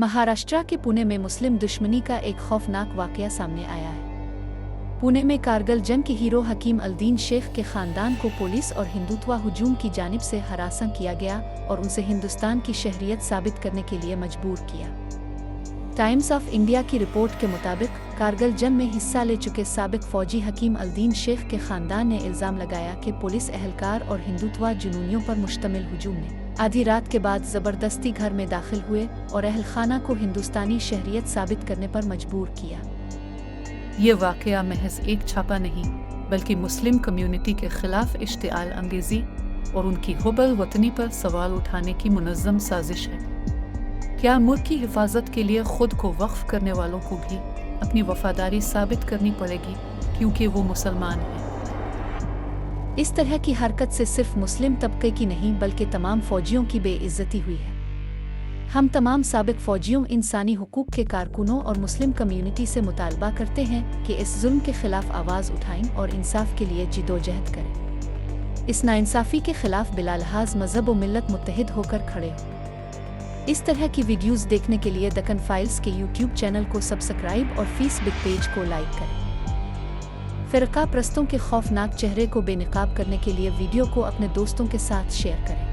महाराष्ट्र के पुणे में मुस्लिम दुश्मनी का एक खौफनाक वाकया सामने आया है। पुणे में कारगिल जंग के हीरो हकीम अल-दीन शेख के खानदान को पुलिस और हिंदुत्व हुजूम की जानिब से हरासा किया गया और उनसे हिंदुस्तान की शहरियत साबित करने के लिए मजबूर किया। टाइम्स ऑफ इंडिया की रिपोर्ट के मुताबिक कारगिल जंग में हिस्सा ले चुके साबिक फौजी हकीम अल-दीन शेख के खानदान ने इल्ज़ाम लगाया कि पुलिस एहलकार और हिंदुत्व जुनूनियों पर मुश्तमिल हुजूम में आधी रात के बाद ज़बरदस्ती घर में दाखिल हुए और अहल खाना को हिंदुस्तानी शहरियत साबित करने पर मजबूर किया। ये वाक़या महज एक छापा नहीं बल्कि मुस्लिम कम्युनिटी के ख़िलाफ़ इश्तिआल अंगेज़ी और उनकी हुब्बुल वतनी पर सवाल उठाने की मुनज़्ज़म साजिश है। क्या मुल्क की हिफाजत के लिए ख़ुद को वक्फ़ करने वालों को भी अपनी वफ़ादारी साबित करनी पड़ेगी क्योंकि वो मुसलमान हैं। इस तरह की हरकत से सिर्फ मुस्लिम तबके की नहीं बल्कि तमाम फ़ौजियों की बेइज्जती हुई है। हम तमाम साबिक फ़ौजियों, इंसानी हुकूक के कारकुनों और मुस्लिम कम्युनिटी से मुतालबा करते हैं कि इस जुल्म के ख़िलाफ़ आवाज़ उठाएं और इंसाफ के लिए जिदोजहद करें। इस नाइंसाफ़ी के ख़िलाफ़ बिलालिहाज़ मज़हब व मिल्लत मुत्तहिद होकर खड़े हों। इस तरह की वीडियोज़ देखने के लिए दक्कन फाइल्स के यूट्यूब चैनल को सब्सक्राइब और फेसबुक पेज को लाइक करें। फ़िरका परस्तों के खौफनाक चेहरे को बेनकाब करने के लिए वीडियो को अपने दोस्तों के साथ शेयर करें।